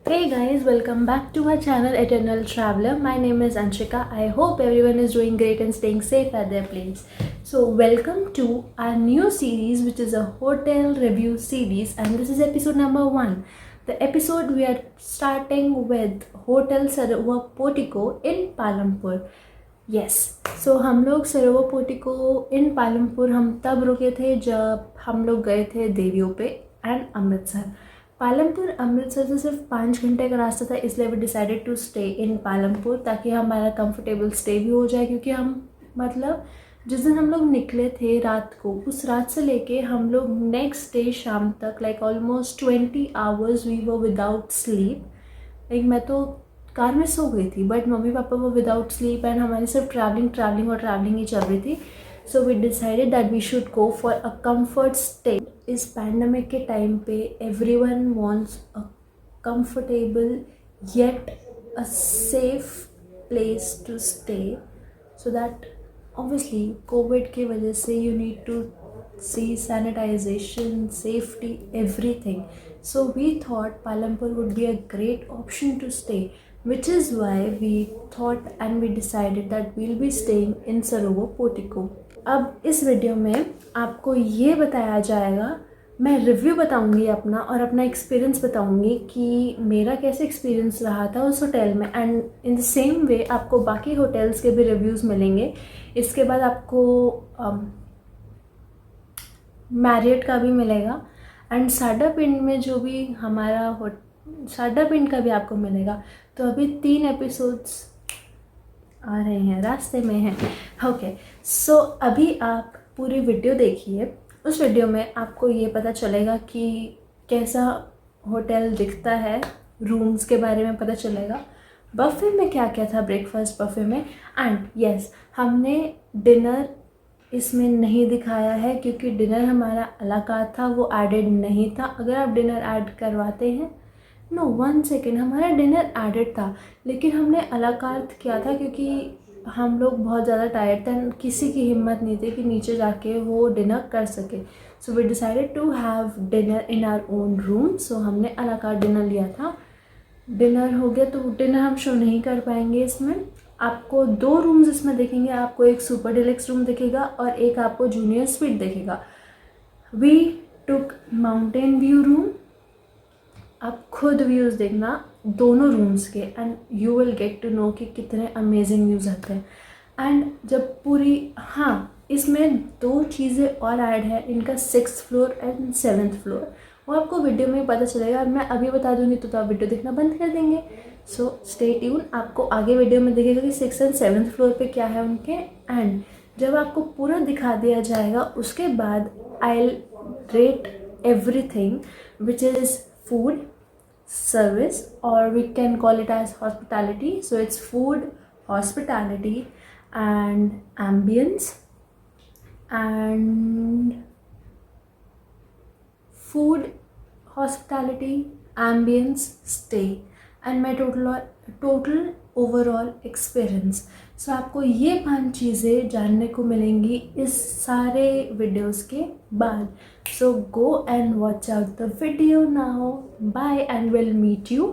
Hey guys, welcome back to my channel Eternal Traveler. My name is Anshika. I hope everyone is doing great and staying safe at their place. So, welcome to our new series, which is a hotel review series, and this is episode number 1. The episode we are starting with Hotel Sarovar Portico in Palampur. Yes so हम लोग सरोवर portico इन पालमपुर हम तब रुके थे जब हम लोग गए थे देवियों पे एंड अमृतसर। पालमपुर अमृतसर से सिर्फ 5 घंटे का रास्ता था, इसलिए we decided to stay in Palampur ताकि हमारा कंफर्टेबल स्टे भी हो जाए, क्योंकि हम मतलब जिस दिन हम लोग निकले थे रात को, उस रात से लेके हम लोग नेक्स्ट डे शाम तक like almost 20 hours we were without sleep. Like मैं तो कार में सो गई थी, बट मम्मी पापा वो विदाउट स्लीप एंड हमारी सिर्फ ट्रैवलिंग ही चल रही थी। So we decided that we should go for a comfort stay. इस पैंडमिक के टाइम पे everyone wants a comfortable yet a safe place to stay, so that obviously Covid की वजह से you need to see sanitization, safety, everything. So we thought Palampur would be a great option to stay, which is why we thought and we decided that we'll be staying in Sarovar Portico. अब इस video में आपको ये बताया जाएगा, मैं review बताऊंगी अपना और अपना एक्सपीरियंस बताऊंगी कि मेरा कैसे एक्सपीरियंस रहा था उस होटल में, and in the same way आपको बाकी होटल्स के भी रिव्यूज़ मिलेंगे। इसके बाद आपको मैरियट का भी मिलेगा एंड साडा पिंड में जो भी हमारा साडा पिंड का भी आपको मिलेगा। तो अभी 3 एपिसोड्स आ रहे हैं, रास्ते में हैं। ओके, सो अभी आप पूरी वीडियो देखिए। उस वीडियो में आपको ये पता चलेगा कि कैसा होटल दिखता है, रूम्स के बारे में पता चलेगा, बफे में क्या क्या था, ब्रेकफास्ट बफे में। एंड यस, हमने डिनर इसमें नहीं दिखाया है क्योंकि डिनर हमारा अला कार्ट था, वो एडेड नहीं था। अगर आप डिनर ऐड करवाते हैं, नो 1 सेकेंड, हमारा डिनर एडेड था लेकिन हमने अला कार्ट किया था क्योंकि हम लोग बहुत ज़्यादा टायर्ड थे, किसी की हिम्मत नहीं थी कि नीचे जाके वो डिनर कर सके। So we decided to have dinner in our own room. So हमने अला कार्ट डिनर लिया था। डिनर हो गया, तो डिनर हम शो नहीं कर पाएंगे इसमें। आपको 2 रूम्स इसमें देखेंगे, आपको एक सुपर डिलक्स रूम दिखेगा और एक आपको जूनियर स्वीट दिखेगा। We took mountain view room. आप खुद व्यूज़ देखना दोनों रूम्स के and you will get to know कि कितने अमेजिंग व्यूज़ आते हैं। एंड जब पूरी, हाँ, इसमें 2 चीज़ें और ऐड है, इनका 6th floor and 7th floor, वो आपको वीडियो में पता चलेगा। मैं अभी बता दूँगी तो आप वीडियो देखना बंद कर देंगे। सो स्टे ट्यून, आपको आगे वीडियो में दिखेगा कि 6th एंड 7th फ्लोर पे क्या है उनके। एंड जब आपको पूरा दिखा दिया जाएगा उसके बाद आई will rate everything which is food, service, or we can call it as hospitality. So it's food, hospitality and ambience, and food, hospitality, ambience, stay, and my total overall experience. सो आपको ये 5 चीज़ें जानने को मिलेंगी इस सारे वीडियोस के बाद। So go and watch out the video now. Bye and will meet you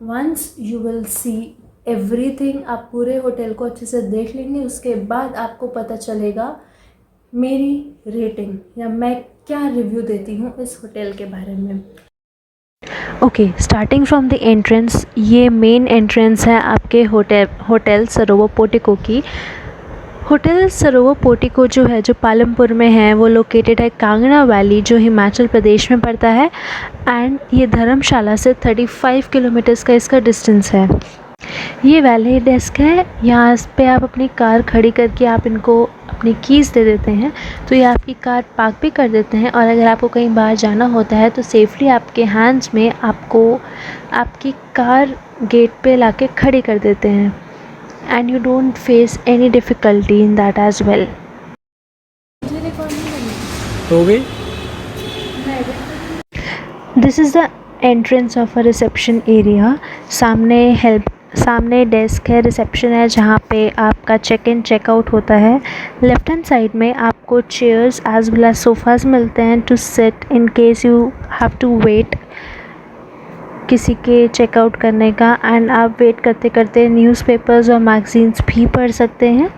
once you will see everything. आप पूरे होटल को अच्छे से देख लेंगे, उसके बाद आपको पता चलेगा मेरी रेटिंग या मैं क्या रिव्यू देती हूँ इस होटल के बारे में। Okay, starting from the entrance, ये मेन एंट्रेंस है आपके होटल सरोवर पोर्टिको की। होटल सरोवर पोर्टिको जो है, जो पालमपुर में है, वो लोकेटेड है कांगड़ा वैली, जो हिमाचल प्रदेश में पड़ता है। एंड ये धर्मशाला से 35 किलोमीटर्स का इसका डिस्टेंस है। ये वैले डेस्क है, यहाँ पे आप अपनी कार खड़ी करके आप इनको अपनी कीज़ दे देते हैं तो ये आपकी कार पार्क भी कर देते हैं। और अगर आपको कहीं बाहर जाना होता है तो सेफली आपके हैंड्स में आपको आपकी कार गेट पे लाके खड़ी कर देते हैं, and you don't face any difficulty in that as well. हो गई। This is the entrance of a reception area. सामने डेस्क है, रिसेप्शन है, जहाँ पे आपका चेक इन चेकआउट होता है। लेफ्ट हैंड साइड में आपको chairs as well as sofas मिलते हैं to sit in case you have to wait किसी के चेकआउट करने का, एंड आप वेट करते करते न्यूज़पेपर्स और मैगज़ीन्स भी पढ़ सकते हैं।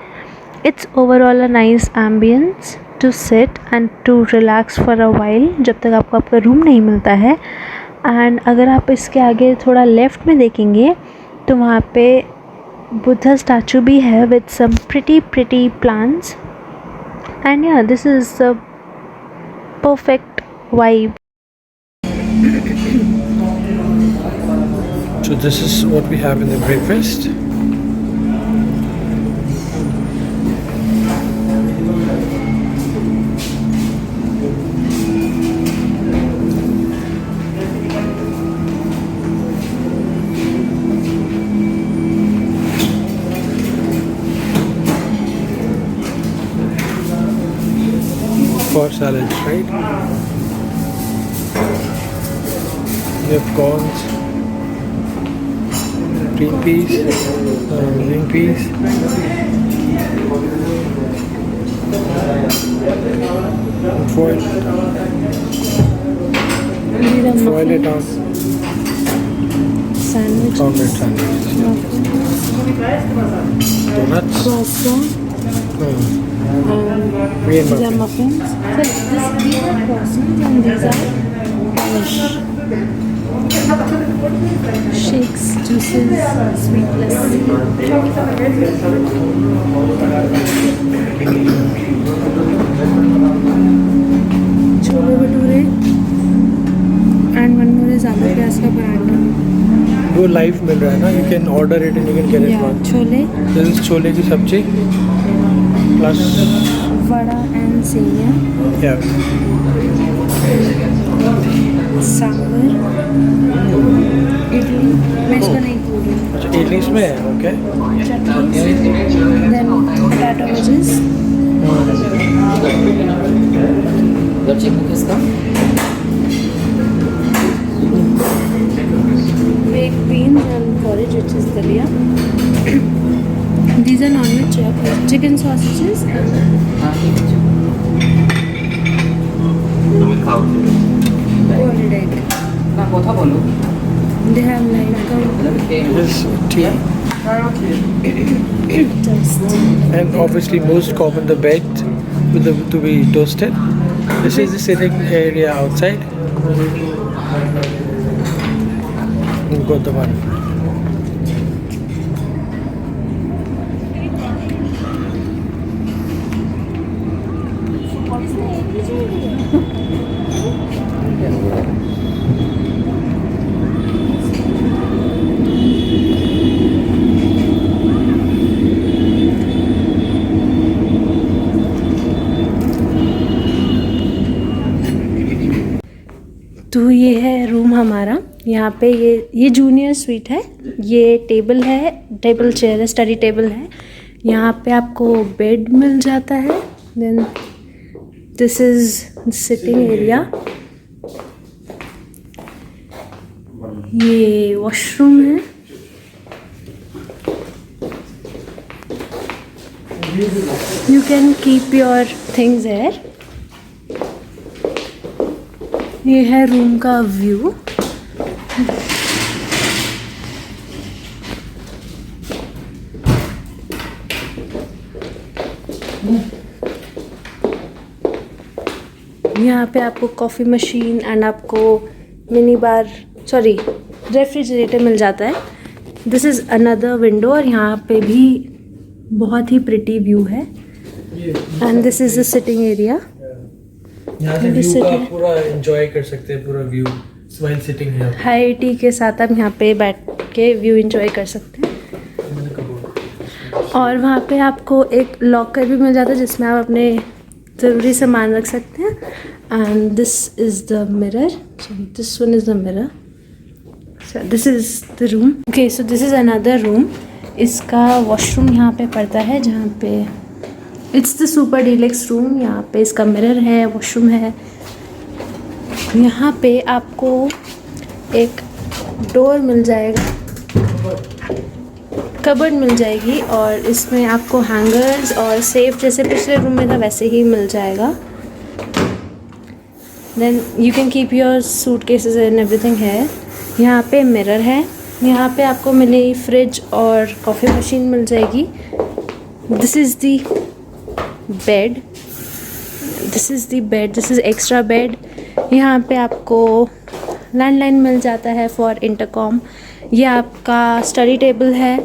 It's overall a nice ambience to sit and to relax for a while, जब तक आपको आपका रूम नहीं मिलता है। एंड अगर आप इसके आगे थोड़ा लेफ़्ट में देखेंगे तो वहाँ पे बुद्धा स्टैचू भी है with some pretty plants, and yeah this is the perfect vibe. So this is what we have in the breakfast. Four salads, right? We have corns, green peas, green peas, and foil it on sandwich, omelette sandwiches. Donuts. Green these are muffins. muffins. So these are croissants and these are panish. Shakes, juices, sweet lassi. Chole bhature and one more is आलू प्याज का पराठा. वो live मिल रहा है ना, you can order it and you can get it Yeah, one. Chole, This is chole की सब्जी plus vada and सेवियाँ, yeah, sambar, idli. मैं इसका नहीं बोल रही हूँ. अच्छा इडली इसमें है, okay. Chutneys, then potato wedges, baked beans and porridge, which is dalia. These are non-veg chicken sausages, boiled egg. They have like This tea toast. and obviously most common the bed with the to be toasted. This is the sitting area outside. We've got the one. तो ये है room हमारा. यहाँ पे ये junior sweet है. ये table है, टेबल चेयर है, स्टडी टेबल है. यहाँ पे आपको बेड मिल जाता है. Then this is sitting area. ये वॉशरूम है. You can keep your things there. ये है रूम का व्यू. यहाँ पे आपको कॉफ़ी मशीन एंड आपको मिनी बार रेफ्रिजरेटर मिल जाता है. दिस इज़ अनदर विंडो और यहाँ पे भी बहुत ही प्रिटी व्यू है. And this is the sitting area. यहाँ से व्यू का पूरा एंजॉय कर सकते हैं, पूरा व्यू व्हाइल सिटिंग है. हाई टी के साथ आप यहाँ पे बैठ के व्यू एंजॉय कर सकते हैं. और वहाँ पे आपको एक लॉकर भी मिल जाता है जिसमें आप अपने ज़रूरी सामान रख सकते हैं. And this is the mirror. This one is the mirror. So this is the room. Okay, so this is another room. इसका वॉशरूम यहाँ पे पड़ता है जहाँ पे it's the super deluxe room. यहाँ पे इसका मिरर है, वॉशरूम है. यहाँ पे आपको एक डोर मिल जाएगा, कबर्ड मिल जाएगी और इसमें आपको हैंगर्स और सेफ जैसे पिछले रूम में था वैसे ही मिल जाएगा. Then you can keep your suitcases and everything है. यहाँ पे मिरर है, यहाँ पे आपको मिलेगी फ्रिज और कॉफ़ी मशीन मिल जाएगी। This is the bed, this is extra bed. यहाँ पे आपको लैंडलाइन मिल जाता है फॉर इंटरकॉम। ये आपका स्टडी टेबल है,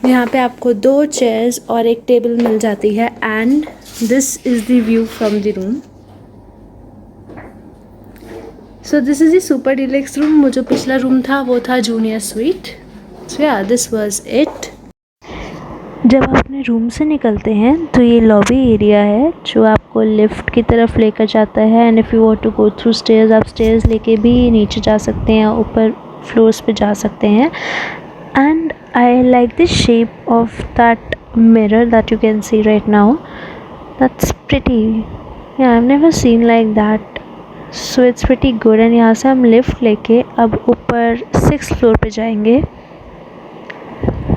यहाँ पे आपको 2 चेयर्स और एक टेबल मिल जाती है। And this is the view from the room. So this is the super deluxe room. वो जो पिछला रूम था वो था जूनियर स्वीट। सो या दिस वाज इट। जब आप अपने रूम से निकलते हैं तो ये लॉबी एरिया है जो आपको लिफ्ट की तरफ लेकर जाता है। And if you want to go through stairs, आप स्टेयर्स लेके भी नीचे जा सकते हैं, ऊपर फ्लोर्स पे जा सकते हैं। And I like the shape of that mirror that you can see right now. That's pretty, yeah I have never seen like that, so it's pretty good. And यहाँ से हम लिफ्ट लेके अब ऊपर 6th फ्लोर पे जाएंगे।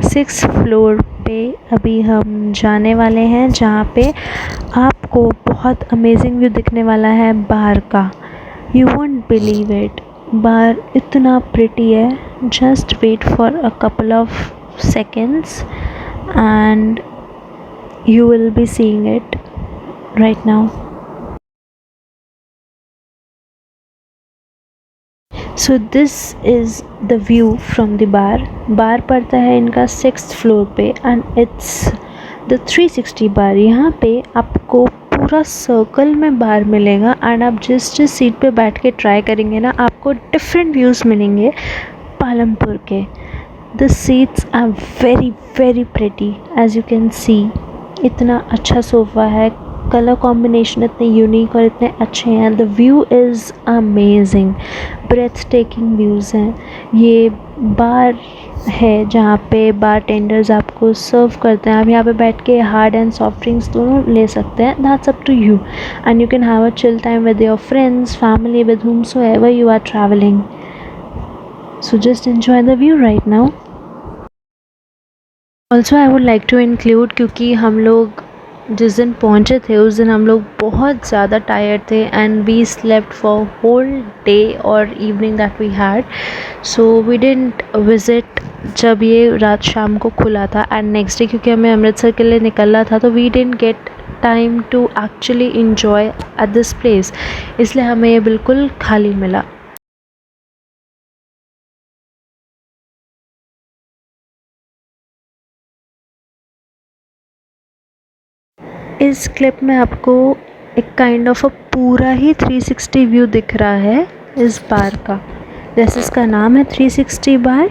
6th floor पे अभी हम जाने वाले हैं, जहाँ पे आपको बहुत अमेजिंग व्यू दिखने वाला है बाहर का। यू वोंट बिलीव इट, बाहर इतना प्रिटी है। Just wait for a couple of seconds and you will be seeing it right now. So this is the view from the bar. Bar पड़ता है इनका 6th फ्लोर पे and it's the 360 बार। यहाँ पे आपको पूरा सर्कल में बार मिलेगा एंड आप जिस सीट पे बैठ के ट्राई करेंगे ना, आपको डिफरेंट व्यूज़ मिलेंगे पालमपुर के। The seats are very very pretty as you can see. इतना अच्छा सोफ़ा है, कलर कॉम्बिनेशन इतने यूनिक और इतने अच्छे हैं। The view is amazing, breath taking views हैं। ये बार है जहाँ पे बार टेंडर्स आपको सर्व करते हैं। आप यहाँ पे बैठ के हार्ड एंड सॉफ्ट ड्रिंक्स दोनों ले सकते हैं। That's up to you and you can have a chill time with your friends, family, with whomsoever you are traveling. So just enjoy the view right now. Also I would like to include, क्योंकि हम लोग जिस दिन पहुँचे थे उस दिन हम लोग बहुत ज़्यादा टायर्ड थे and we slept for whole day और evening that we had. So we didn't visit जब ये रात शाम को खुला था। एंड नेक्स्ट डे क्योंकि हमें अमृतसर के लिए निकलना था तो we didn't get time to actually enjoy at this place, इसलिए हमें ये बिल्कुल खाली मिला। इस क्लिप में आपको एक काइंड ऑफ अ पूरा ही 360 व्यू दिख रहा है इस बार का। जैसे इसका नाम है 360 बार,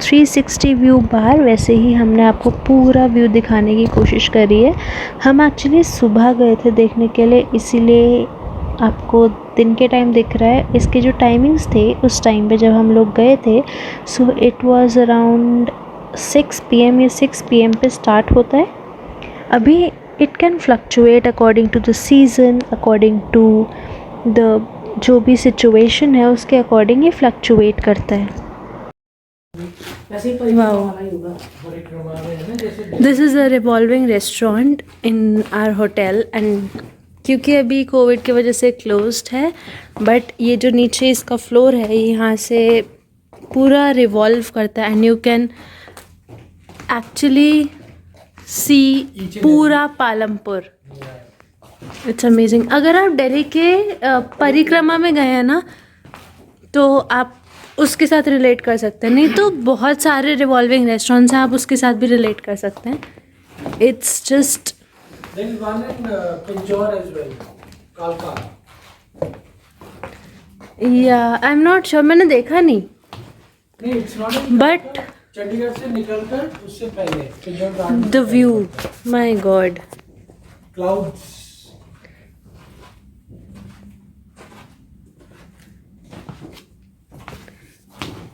360 व्यू बार, वैसे ही हमने आपको पूरा व्यू दिखाने की कोशिश करी है। हम एक्चुअली सुबह गए थे देखने के लिए, इसीलिए आपको दिन के टाइम दिख रहा है। इसके जो टाइमिंग्स थे उस टाइम पे जब हम लोग गए थे, so it was around 6 PM। ये 6 PM पे स्टार्ट होता है। अभी it can fluctuate according to the season, according to the जो भी situation है उसके according ये fluctuate करता है। Wow. This is a revolving restaurant in our hotel and क्योंकि अभी कोविड की वजह से क्लोज्ड है, बट ये जो नीचे इसका फ्लोर है यहाँ से पूरा रिवॉल्व करता है and you can actually see पूरा पालमपुर। It's amazing. अगर आप दिल्ली के परिक्रमा में गए हैं ना तो आप उसके साथ रिलेट कर सकते हैं, नहीं तो बहुत सारे रिवॉल्विंग रेस्टोरेंट्स हैं, आप उसके साथ भी रिलेट कर सकते हैं। इट्स जस्ट या आई एम नॉट श्योर, मैंने देखा नहीं, बट चंडीगढ़ से निकलकर उससे पहले the view, my god, clouds.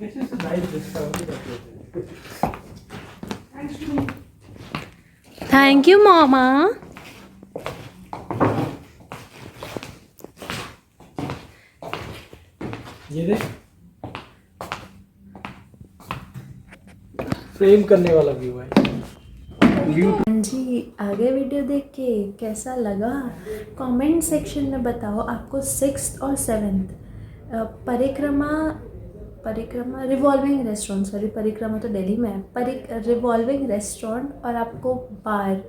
This is a nice discovery that we did. Thank you मामा। ये देख, फ्रेम करने वाला व्यू है। हाँ जी, आगे वीडियो देख के कैसा लगा कमेंट सेक्शन में बताओ। आपको 6th और 7th परिक्रमा परिक्रमा रिवॉल्विंग रेस्टोरेंट, सॉरी परिक्रमा तो दिल्ली में है, रिवॉल्विंग रेस्टोरेंट। और आपको बार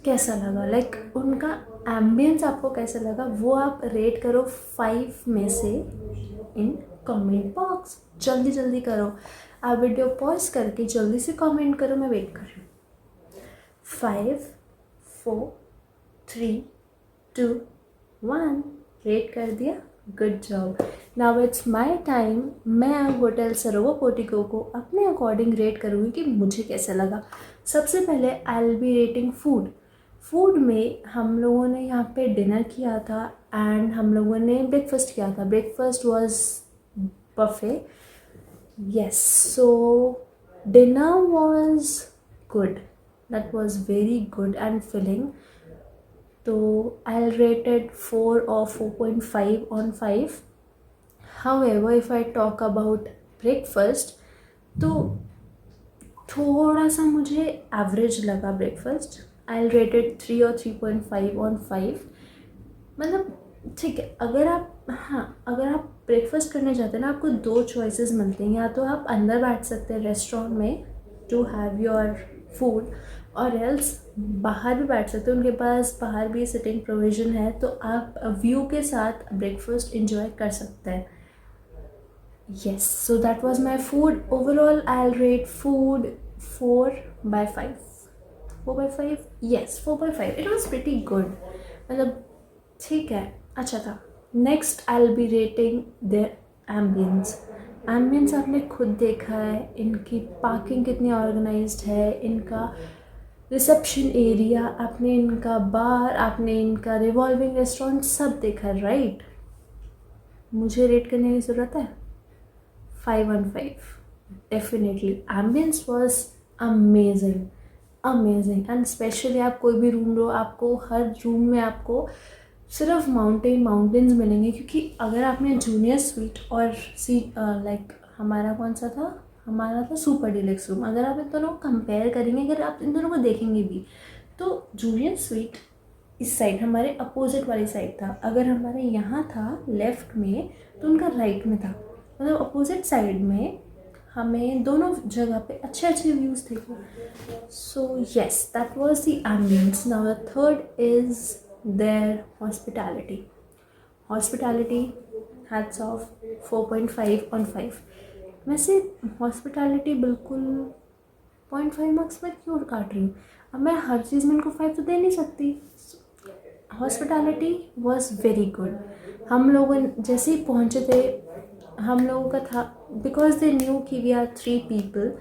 कैसा लगा, लाइक उनका एम्बियंस आपको कैसा लगा, वो आप रेट करो 5 में से इन कमेंट बॉक्स। जल्दी जल्दी करो, आप वीडियो पॉज करके जल्दी से कमेंट करो, मैं वेट कर रही हूँ। 5 4 3 2 1 रेट कर दिया, good job. Now it's my time. मैं होटल सरोवर पोर्टिको को अपने अकॉर्डिंग रेट करूँगी कि मुझे कैसा लगा। सबसे पहले आई विल बी रेटिंग फूड में हम लोगों ने यहाँ पे डिनर किया था एंड हम लोगों ने ब्रेकफास्ट किया था। Breakfast was buffet, yes, so dinner was good, that was very good and filling, so I'll rate it 4 or 4.5 on 5. However, if I talk about breakfast, तो थोड़ा सा मुझे एवरेज लगा breakfast. I'll rate it 3 or 3.5 on 5. मतलब ठीक है, अगर आप ब्रेकफास्ट करने जाते हैं ना, आपको 2 चॉइसेस मिलते हैं, या तो आप अंदर बैठ सकते हैं रेस्टोरेंट में टू हैव योर फूड, और एल्स बाहर भी बैठ सकते हैं, उनके पास बाहर भी सिटिंग प्रोविज़न है, तो आप व्यू के साथ ब्रेकफास्ट इंजॉय कर सकते हैं। Yes, so that was my food. Overall I will rate food 4/5। 4/5, yes 4/5। It was pretty good, मतलब ठीक है, अच्छा था। Next I will be rating their ambience आपने खुद देखा है, इनकी पार्किंग कितनी ऑर्गेनाइज्ड है, इनका रिसेप्शन एरिया, आपने इनका बार, आपने इनका रिवॉल्विंग रेस्टोरेंट सब देखा है, राइट? मुझे रेट करने की ज़रूरत है? 5 on 5 definitely. Ambience was amazing and specially आप कोई भी रूम लो, आपको हर रूम में आपको सिर्फ माउंटेन्स मिलेंगे, क्योंकि अगर आपने जूनियर स्वीट और लाइक हमारा कौन सा था, हमारा था सुपर डिलक्स रूम, अगर आप इन दोनों को कंपेयर करेंगे, अगर आप इन दोनों को देखेंगे भी, तो जूनियर स्वीट इस साइड हमारे अपोजिट वाली साइड था, अगर हमारे यहाँ था लेफ़्ट में तो उनका राइट में था, मतलब अपोजिट साइड में हमें दोनों जगह पे अच्छे अच्छे व्यूज़ थे। So yes, that was the ambience. Now the third is their hospitality hats off 4.5 on 5। वैसे हॉस्पिटैलिटी बिल्कुल 0.5 मार्क्स में क्यों काट रही हूँ, अब मैं हर चीज़ में इनको 5 तो दे नहीं सकती। Hospitality was very good. हम लोगों जैसे ही पहुँचे थे, हम लोगों का था, बिकॉज दे न्यू कि we are 3 people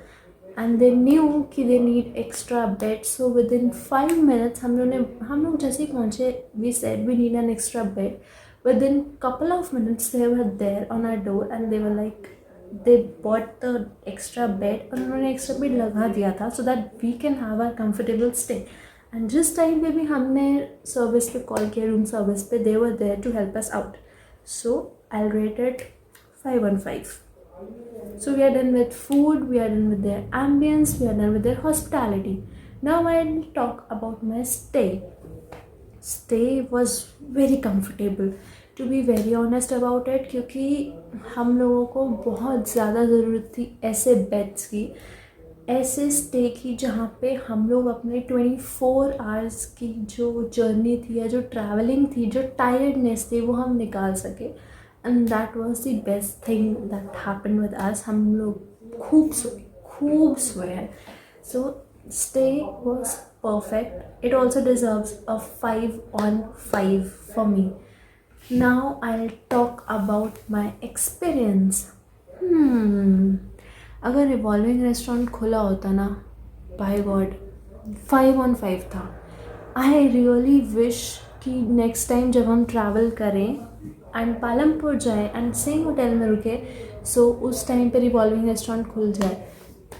and they knew कि they need extra bed, so within 5 minutes हम लोग जैसे ही पहुँचे, we said we need an extra bed. Within couple of minutes they were there on our door and they were like, they bought the extra bed और उन्होंने extra bed लगा दिया था so that we can have our comfortable stay। and जिस time पे भी हमने service पे कॉल किया, रूम सर्विस पे, they were there to help us out, so I'll rate it 5 on 5। so we are done with food, we are done with their ambience, we are done with their hospitality। now I'll talk about my stay was very comfortable, to be very honest about it, क्योंकि हम लोगों को बहुत ज़्यादा ज़रूरत थी ऐसे beds की, ऐसे स्टे की, जहाँ पे हम लोग अपने 24 आवर्स की जो जर्नी थी या जो ट्रैवलिंग थी, जो टायर्डनेस थी, वो हम निकाल सके। And that was the best thing that happened with us. हम लोग खूब सोए हैं। सो stay was perfect. It also deserves a 5 on 5 for me। now I'll talk about my experience। अगर रिवॉल्विंग रेस्टोरेंट खुला होता ना, बाय गॉड 5 on 5 था। आई रियली विश कि नेक्स्ट टाइम जब हम ट्रैवल करें एंड पालमपुर जाए एंड सेम होटल में रुके, सो उस टाइम पे रिवॉल्विंग रेस्टोरेंट खुल जाए,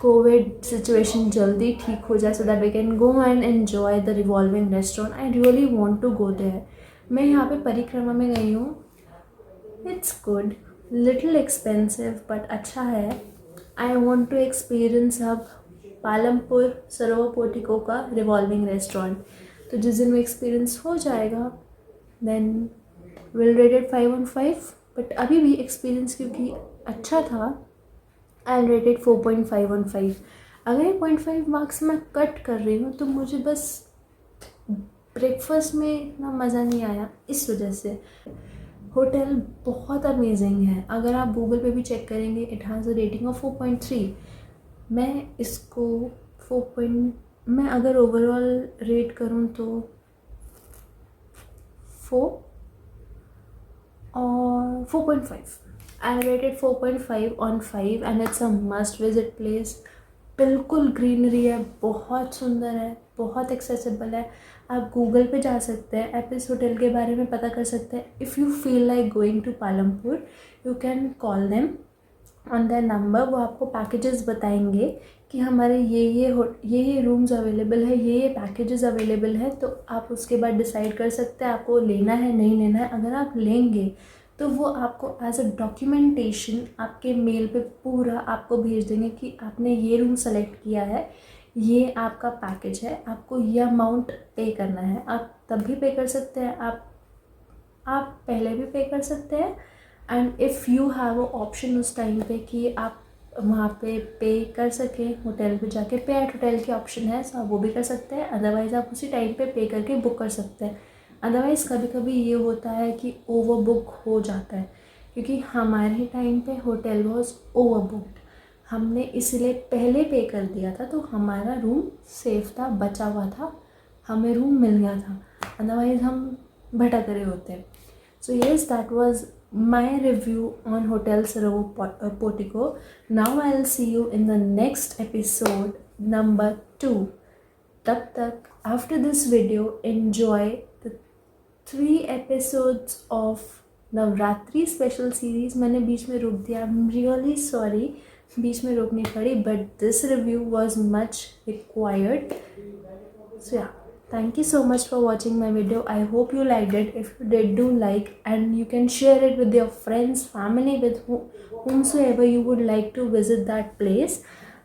कोविड सिचुएशन जल्दी ठीक हो जाए, so that we can go and enjoy the revolving restaurant. I really want to go there. मैं यहाँ पे परिक्रमा में गई हूँ, it's good, little expensive but अच्छा है। आई वॉन्ट टू एक्सपीरियंस अब पालमपुर सरोवर पोर्टिको का रिवॉल्विंग रेस्टोरेंट। तो जिस दिन वो एक्सपीरियंस हो जाएगा, then will rate it 5 on 5। But अभी भी एक्सपीरियंस क्योंकि अच्छा था, आई रेटेड 4.5 on 5। अगर ये 0.5 मार्क्स मैं कट कर रही हूँ तो मुझे बस ब्रेकफास्ट में इतना मज़ा नहीं आया, इस वजह से। होटल बहुत अमेजिंग है, अगर आप गूगल पे भी चेक करेंगे it has a rating of 4.3। मैं इसको मैं अगर ओवरऑल रेट करूँ तो 4 और 4.5। आई rated 4.5 on 5 and it's a must visit place. बिल्कुल ग्रीनरी है, बहुत सुंदर है, बहुत एक्सेसिबल है। आप गूगल पे जा सकते हैं, आप इस होटल के बारे में पता कर सकते हैं। If you feel like going to Palampur you can call them on that number. वो आपको पैकेजेस बताएंगे कि हमारे ये रूम्स अवेलेबल है, ये पैकेजेस अवेलेबल है, तो आप उसके बाद डिसाइड कर सकते हैं आपको लेना है नहीं लेना है। अगर आप लेंगे तो वो आपको एज अ डॉक्यूमेंटेशन आपके मेल पे पूरा आपको भेज देंगे कि आपने ये रूम सेलेक्ट किया है, ये आपका पैकेज है, आपको ये अमाउंट पे करना है। आप तब भी पे कर सकते हैं, आप पहले भी पे कर सकते हैं। And if you have a option उस टाइम पे कि आप वहाँ पे कर सकें, होटल पे जाके पे एट होटल की ऑप्शन है, सो आप वो भी कर सकते हैं। अदरवाइज़ आप उसी टाइम पे करके बुक कर सकते हैं। अदरवाइज़ कभी कभी ये होता है कि ओवर बुक हो जाता है, क्योंकि हमारे टाइम पे होटल वॉज ओवर बुकड। हमने इसलिए पहले पे कर दिया था, तो हमारा रूम सेफ था, बचा हुआ था, हमें रूम मिल गया था, अदरवाइज़ हम भटक रहे होते। So yes, that was my review on Hotel Sarovar Portico. Now I'll see you in the next episode number 2. तब तक after this video enjoy the 3 episodes of Navratri special series. मैंने बीच में रोक दिया, I'm really sorry, बीच में रोकनी पड़ी, but this review was much required. So yeah, thank you so much for watching my video. I hope you liked it. If you did, do like, and you can share it with your friends, family, with whomsoever you would like to visit that place.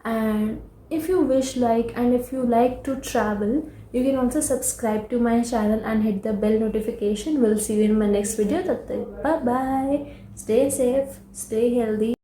And if you wish and if you like to travel, you can also subscribe to my channel and hit the bell notification. We'll see you in my next video. Bye bye. Stay safe, stay healthy.